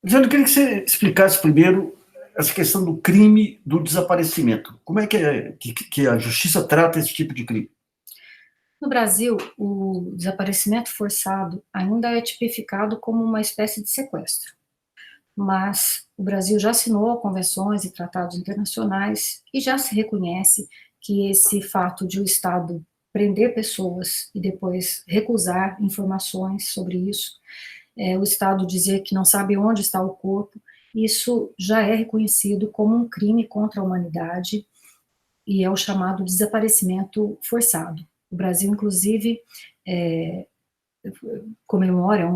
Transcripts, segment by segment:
Jane, eu queria que você explicasse primeiro essa questão do crime do desaparecimento. Como é que a justiça trata esse tipo de crime? No Brasil, o desaparecimento forçado ainda é tipificado como uma espécie de sequestro, mas o Brasil já assinou convenções e tratados internacionais e já se reconhece que esse fato de o Estado prender pessoas e depois recusar informações sobre isso, o Estado dizer que não sabe onde está o corpo, isso já é reconhecido como um crime contra a humanidade e é o chamado desaparecimento forçado. O Brasil, inclusive, é, comemora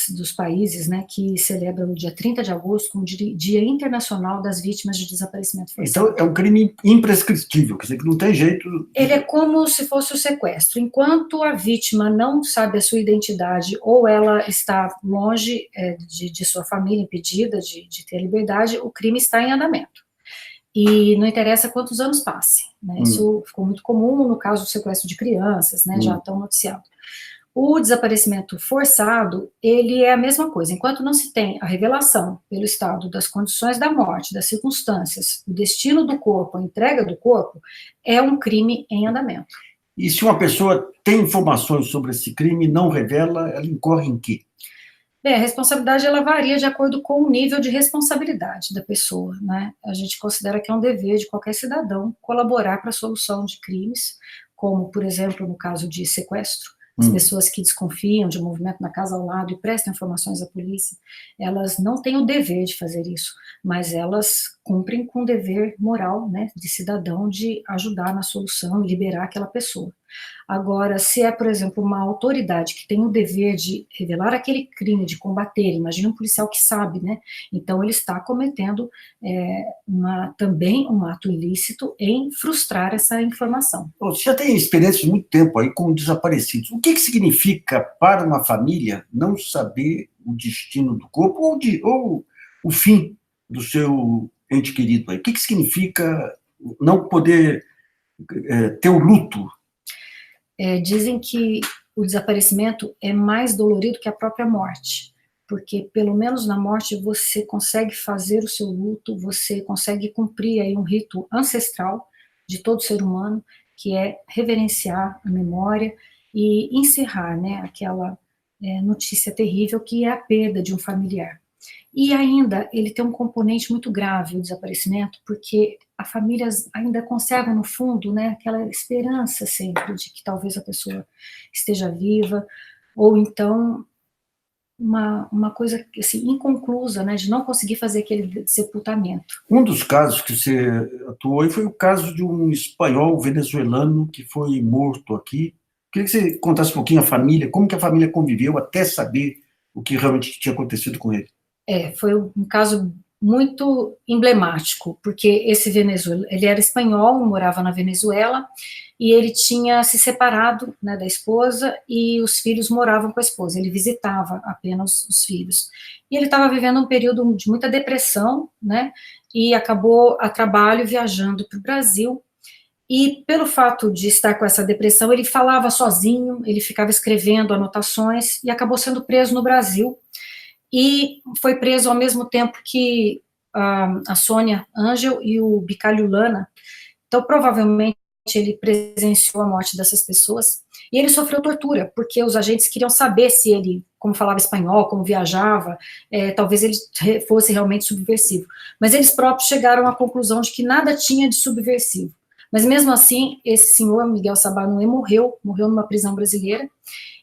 dos países, né, que celebra o dia 30 de agosto como Dia Internacional das Vítimas de Desaparecimento Então, Forçado. é um crime imprescritível, quer dizer, que não tem jeito Ele é de... como se fosse o sequestro. Enquanto a vítima não sabe a sua identidade ou ela está longe de sua família, impedida de ter liberdade, o crime está em andamento. E não interessa quantos anos passe, né? Hum, Isso ficou muito comum no caso do sequestro de crianças, né? Já hum. tão noticiado. O desaparecimento forçado, ele é a mesma coisa. Enquanto não se tem a revelação pelo Estado das condições da morte, das circunstâncias, o destino do corpo, a entrega do corpo, é um crime em andamento. E se uma pessoa tem informações sobre esse crime e não revela, ela incorre em quê? Bem, a responsabilidade ela varia de acordo com o nível de responsabilidade da pessoa, né? A gente considera que é um dever de qualquer cidadão colaborar para a solução de crimes, como, por exemplo, no caso de sequestro, as Hum. pessoas que desconfiam de um movimento na casa ao lado e prestam informações à polícia, elas não têm o dever de fazer isso, mas elas cumprem com o dever moral, né, de cidadão de ajudar na solução e liberar aquela pessoa. Agora, se é, por exemplo, uma autoridade que tem o dever de revelar aquele crime, de combater, imagina um policial que sabe, né? Então ele está cometendo também um ato ilícito em frustrar essa informação. Bom, você já tem experiência de muito tempo aí com desaparecidos. O que significa para uma família não saber o destino do corpo ou o fim do seu ente querido aí? O que significa não poder ter o luto? Dizem que o desaparecimento é mais dolorido que a própria morte, porque pelo menos na morte você consegue fazer o seu luto, você consegue cumprir aí um rito ancestral de todo ser humano, que é reverenciar a memória e encerrar, né, aquela notícia terrível que é a perda de um familiar. E ainda ele tem um componente muito grave, o desaparecimento, porque a família ainda conserva no fundo, né, aquela esperança sempre de que talvez a pessoa esteja viva, ou então uma coisa assim, inconclusa, né, de não conseguir fazer aquele sepultamento. Um dos casos que você atuou aí foi o caso de um espanhol venezuelano que foi morto aqui. Queria que você contasse um pouquinho a família, como que a família conviveu até saber o que realmente tinha acontecido com ele. Foi um caso muito emblemático, porque esse Venezuela, ele era espanhol, morava na Venezuela, e ele tinha se separado, né, da esposa, e os filhos moravam com a esposa, ele visitava apenas os filhos. E ele estava vivendo um período de muita depressão, né, e acabou a trabalho viajando para o Brasil, e pelo fato de estar com essa depressão, ele falava sozinho, ele ficava escrevendo anotações, e acabou sendo preso no Brasil, e foi preso ao mesmo tempo que a Sônia Ângel e o Bicalho Lana. Então, provavelmente, ele presenciou a morte dessas pessoas, e ele sofreu tortura, porque os agentes queriam saber se ele, como falava espanhol, como viajava, talvez ele fosse realmente subversivo. Mas eles próprios chegaram à conclusão de que nada tinha de subversivo. Mas mesmo assim, esse senhor, Miguel Sabanuê, morreu numa prisão brasileira,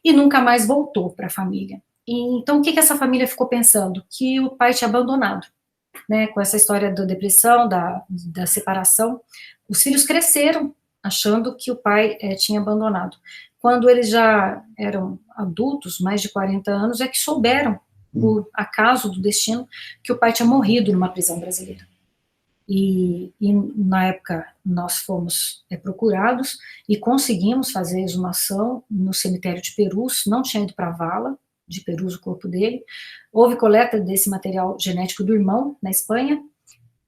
e nunca mais voltou para a família. Então, o que essa família ficou pensando? Que o pai tinha abandonado, né? Com essa história da depressão, da separação. Os filhos cresceram achando que o pai tinha abandonado. Quando eles já eram adultos, mais de 40 anos, é que souberam, por acaso do destino, que o pai tinha morrido numa prisão brasileira. E na época nós fomos procurados e conseguimos fazer a exumação no cemitério de Perus, não tinha ido para a vala de Perus o corpo dele, houve coleta desse material genético do irmão na Espanha,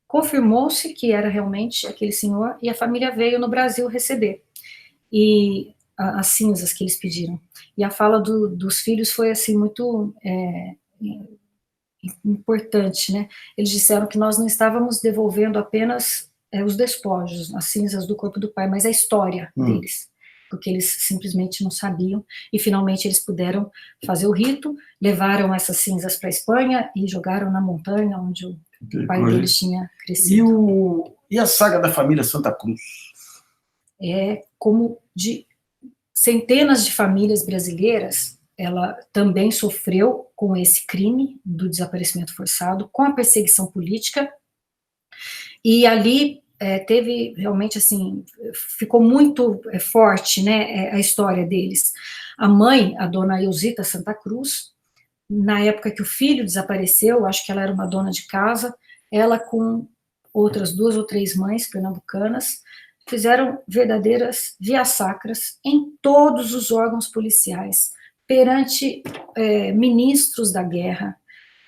confirmou-se que era realmente aquele senhor e a família veio no Brasil receber, e as cinzas que eles pediram, e a fala dos filhos foi assim muito importante, né? Eles disseram que nós não estávamos devolvendo apenas os despojos, as cinzas do corpo do pai, mas a história deles, porque eles simplesmente não sabiam, e finalmente eles puderam fazer o rito, levaram essas cinzas para a Espanha e jogaram na montanha onde o pai deles tinha crescido. E a saga da família Santa Cruz? É como de centenas de famílias brasileiras, ela também sofreu com esse crime do desaparecimento forçado, com a perseguição política, e ali teve realmente, assim, ficou muito forte, né, a história deles. A mãe, a dona Eusita Santa Cruz, na época que o filho desapareceu, acho que ela era uma dona de casa, ela com outras 2 ou 3 mães pernambucanas, fizeram verdadeiras vias sacras em todos os órgãos policiais, perante ministros da guerra,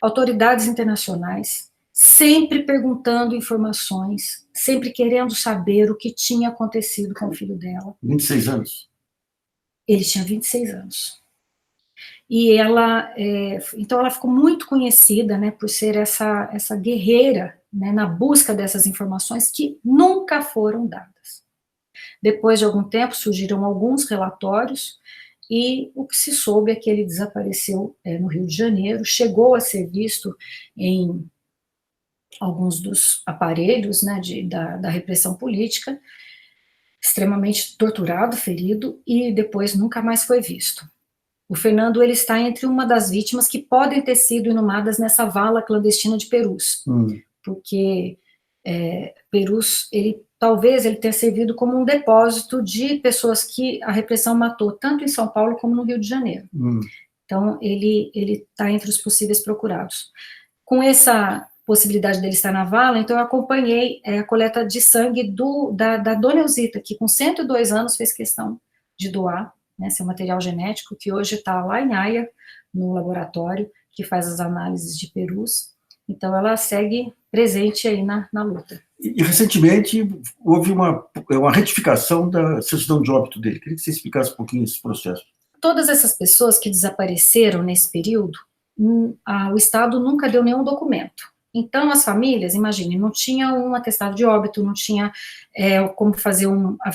autoridades internacionais, sempre perguntando informações, sempre querendo saber o que tinha acontecido com o filho dela. 26 anos? Ele tinha 26 anos. E ela, então ela ficou muito conhecida, né, por ser essa guerreira, né, na busca dessas informações que nunca foram dadas. Depois de algum tempo surgiram alguns relatórios e o que se soube é que ele desapareceu no Rio de Janeiro, chegou a ser visto em alguns dos aparelhos, né, da repressão política, extremamente torturado, ferido, e depois nunca mais foi visto. O Fernando, ele está entre uma das vítimas que podem ter sido inumadas nessa vala clandestina de Perus, porque Perus, talvez ele tenha servido como um depósito de pessoas que a repressão matou, tanto em São Paulo como no Rio de Janeiro. Então, ele está entre os possíveis procurados. Com essa possibilidade dele estar na vala, então eu acompanhei a coleta de sangue da dona Eusita, que com 102 anos fez questão de doar, né, seu material genético, que hoje está lá em Haia, no laboratório, que faz as análises de Perus. Então, ela segue presente aí na luta. E recentemente houve uma retificação da certidão de óbito dele. Queria que você explicasse um pouquinho esse processo. Todas essas pessoas que desapareceram nesse período, o Estado nunca deu nenhum documento. Então, as famílias, imagine, não tinha um atestado de óbito, não tinha como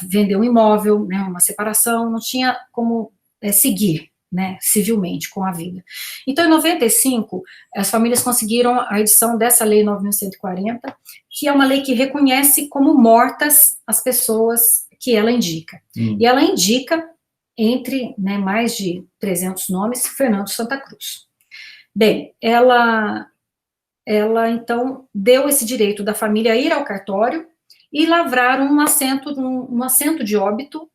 vender um imóvel, né, uma separação, não tinha como seguir, né, civilmente com a vida. Então, em 95, as famílias conseguiram a edição dessa Lei 9.140, que é uma lei que reconhece como mortas as pessoas que ela indica. E ela indica, entre, né, mais de 300 nomes, Fernando Santa Cruz. Bem, ela então deu esse direito da família ir ao cartório e lavrar um assento de óbito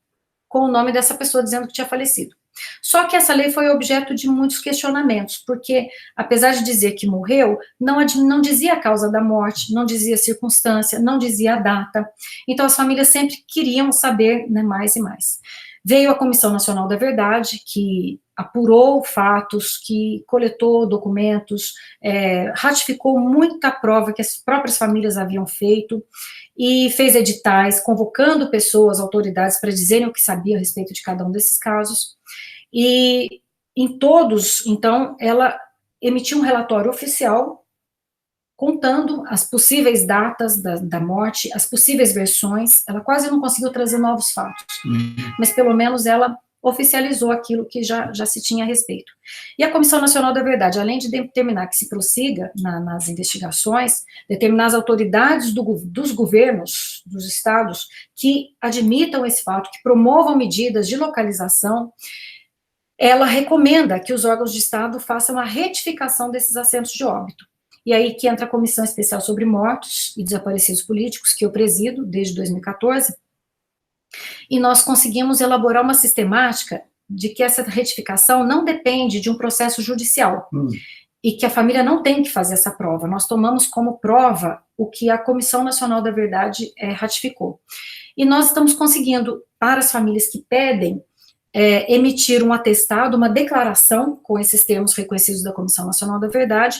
com o nome dessa pessoa dizendo que tinha falecido. Só que essa lei foi objeto de muitos questionamentos, porque apesar de dizer que morreu, não dizia a causa da morte, não dizia a circunstância, não dizia a data. Então as famílias sempre queriam saber, né, mais e mais. Veio a Comissão Nacional da Verdade, que apurou fatos, que coletou documentos, ratificou muita prova que as próprias famílias haviam feito, e fez editais convocando pessoas, autoridades, para dizerem o que sabia a respeito de cada um desses casos. E em todos, então, ela emitiu um relatório oficial contando as possíveis datas da morte, as possíveis versões. Ela quase não conseguiu trazer novos fatos, mas pelo menos ela oficializou aquilo que já se tinha a respeito. E a Comissão Nacional da Verdade, além de determinar que se prossiga nas investigações, determinar as autoridades dos governos, dos estados, que admitam esse fato, que promovam medidas de localização, ela recomenda que os órgãos de Estado façam a retificação desses assentos de óbito. E aí que entra a Comissão Especial sobre Mortos e Desaparecidos Políticos, que eu presido desde 2014, e nós conseguimos elaborar uma sistemática de que essa retificação não depende de um processo judicial, e que a família não tem que fazer essa prova. Nós tomamos como prova o que a Comissão Nacional da Verdade ratificou. E nós estamos conseguindo, para as famílias que pedem, emitir um atestado, uma declaração, com esses termos reconhecidos da Comissão Nacional da Verdade,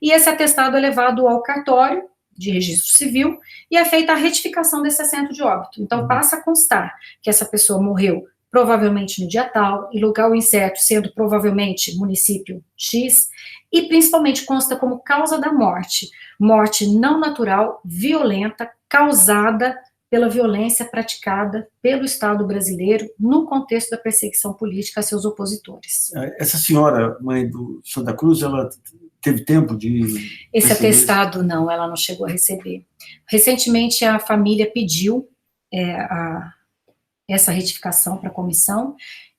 e esse atestado é levado ao cartório de registro civil e é feita a retificação desse assento de óbito. Então, passa a constar que essa pessoa morreu provavelmente no dia tal, e local incerto sendo provavelmente município X, e principalmente consta como causa da morte, morte não natural, violenta, causada pela violência praticada pelo Estado brasileiro no contexto da perseguição política a seus opositores. Essa senhora, mãe do Santa Cruz, ela teve tempo de... Esse atestado, não, ela não chegou a receber. Recentemente, a família pediu essa retificação para a comissão,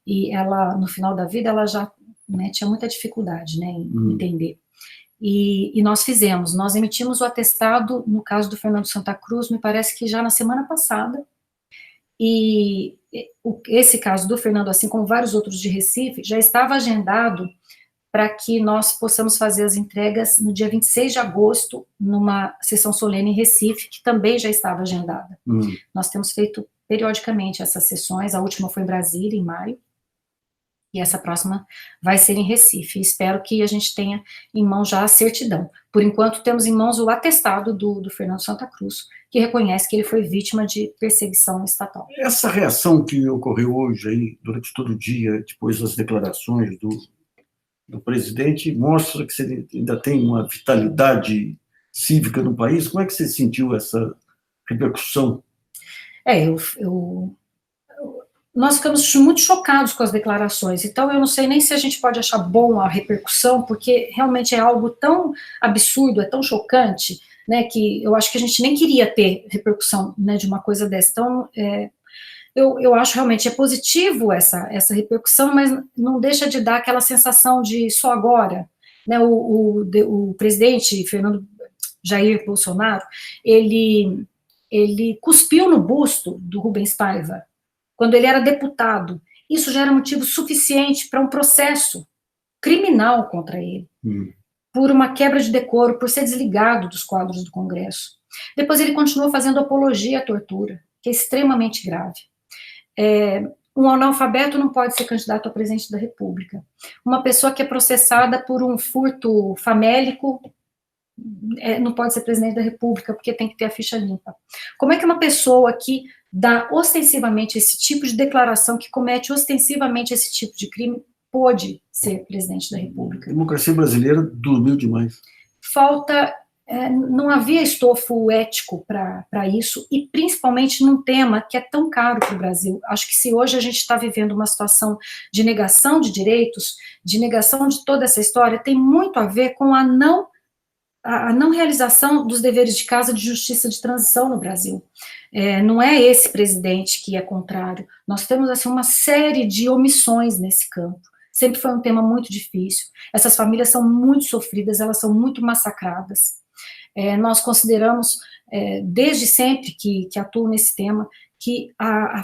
e ela, no final da vida, ela já, né, tinha muita dificuldade, né, em entender. E nós emitimos o atestado, no caso do Fernando Santa Cruz, me parece que já na semana passada, e esse caso do Fernando, assim como vários outros de Recife, já estava agendado para que nós possamos fazer as entregas no dia 26 de agosto, numa sessão solene em Recife, que também já estava agendada. Nós temos feito periodicamente essas sessões, a última foi em Brasília, em maio, e essa próxima vai ser em Recife. Espero que a gente tenha em mãos já a certidão. Por enquanto, temos em mãos o atestado do Fernando Santa Cruz, que reconhece que ele foi vítima de perseguição estatal. Essa reação que ocorreu hoje, aí, durante todo o dia, depois das declarações do presidente, mostra que você ainda tem uma vitalidade cívica no país. Como é que você sentiu essa repercussão? Nós ficamos muito chocados com as declarações, então eu não sei nem se a gente pode achar bom a repercussão, porque realmente é algo tão absurdo, é tão chocante, né, que eu acho que a gente nem queria ter repercussão, né, de uma coisa dessa. Então, eu acho realmente positivo essa repercussão, mas não deixa de dar aquela sensação de só agora, né, o presidente Jair Bolsonaro, ele cuspiu no busto do Rubens Paiva, quando ele era deputado. Isso já era motivo suficiente para um processo criminal contra ele, por uma quebra de decoro, por ser desligado dos quadros do Congresso. Depois ele continuou fazendo apologia à tortura, que é extremamente grave. Um analfabeto não pode ser candidato a presidente da República. Uma pessoa que é processada por um furto famélico não pode ser presidente da República, porque tem que ter a ficha limpa. Como é que uma pessoa que dá ostensivamente esse tipo de declaração, que comete ostensivamente esse tipo de crime, pode ser presidente da República? A democracia brasileira dormiu demais. Não havia estofo ético para isso, e principalmente num tema que é tão caro para o Brasil. Acho que se hoje a gente está vivendo uma situação de negação de direitos, de negação de toda essa história, tem muito a ver com a não realização dos deveres de casa de justiça de transição no Brasil. Não é esse presidente que é contrário. Nós temos assim, uma série de omissões nesse campo. Sempre foi um tema muito difícil. Essas famílias são muito sofridas, elas são muito massacradas. Nós consideramos, desde sempre que atuo nesse tema, que a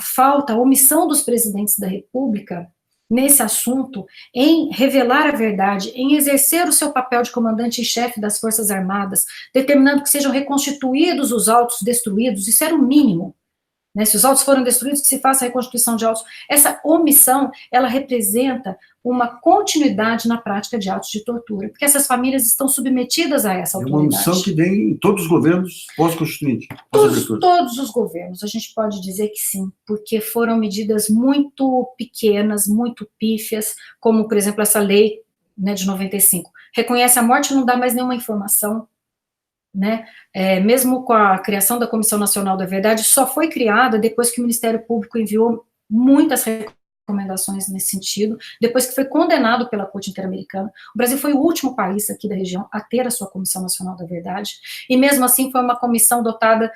omissão dos presidentes da República nesse assunto, em revelar a verdade, em exercer o seu papel de comandante em chefe das Forças Armadas, determinando que sejam reconstituídos os autos destruídos, isso era o mínimo, né? Se os autos foram destruídos, que se faça a reconstituição de autos. Essa omissão, ela representa uma continuidade na prática de atos de tortura, porque essas famílias estão submetidas a essa autoridade. É uma omissão que vem em todos os governos pós-constituinte. Todos os governos, a gente pode dizer que sim, porque foram medidas muito pequenas, muito pífias, como, por exemplo, essa lei, né, de 95. Reconhece a morte e não dá mais nenhuma informação, né? Mesmo com a criação da Comissão Nacional da Verdade, só foi criada depois que o Ministério Público enviou muitas recomendações nesse sentido, depois que foi condenado pela Corte Interamericana. O Brasil foi o último país aqui da região a ter a sua Comissão Nacional da Verdade, e mesmo assim foi uma comissão dotada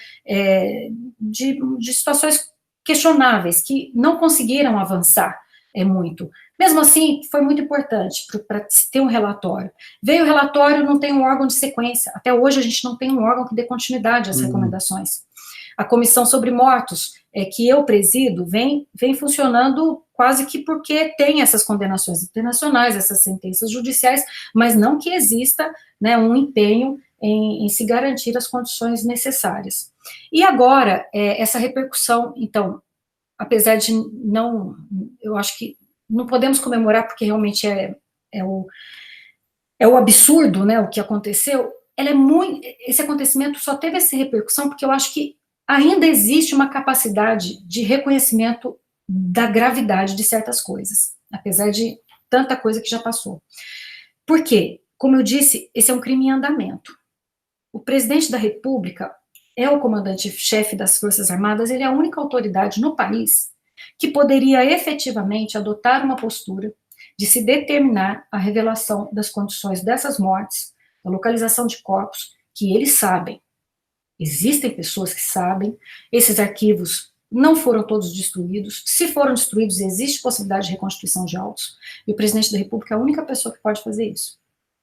de situações questionáveis, que não conseguiram avançar muito. Mesmo assim, foi muito importante para se ter um relatório. Veio o relatório, não tem um órgão de sequência. Até hoje a gente não tem um órgão que dê continuidade às recomendações. A comissão sobre mortos, que eu presido, vem funcionando quase que porque tem essas condenações internacionais, essas sentenças judiciais, mas não que exista, né, um empenho em se garantir as condições necessárias. E agora, essa repercussão, então, apesar de não, eu acho que não podemos comemorar porque realmente é o absurdo, né, o que aconteceu, esse acontecimento só teve essa repercussão porque eu acho que ainda existe uma capacidade de reconhecimento da gravidade de certas coisas, apesar de tanta coisa que já passou. Por quê? Como eu disse, esse é um crime em andamento. O presidente da República é o comandante-chefe das Forças Armadas, ele é a única autoridade no país que poderia efetivamente adotar uma postura de se determinar a revelação das condições dessas mortes, da localização de corpos, que eles sabem. Existem pessoas que sabem, esses arquivos não foram todos destruídos, se foram destruídos, existe possibilidade de reconstituição de autos, e o presidente da República é a única pessoa que pode fazer isso.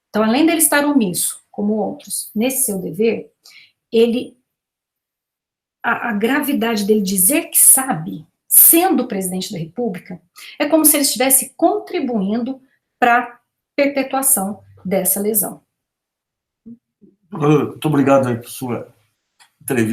Então, além dele estar omisso, como outros, nesse seu dever, a gravidade dele dizer que sabe, sendo o presidente da República, é como se ele estivesse contribuindo para a perpetuação dessa lesão. Muito obrigado aí por sua entrevista.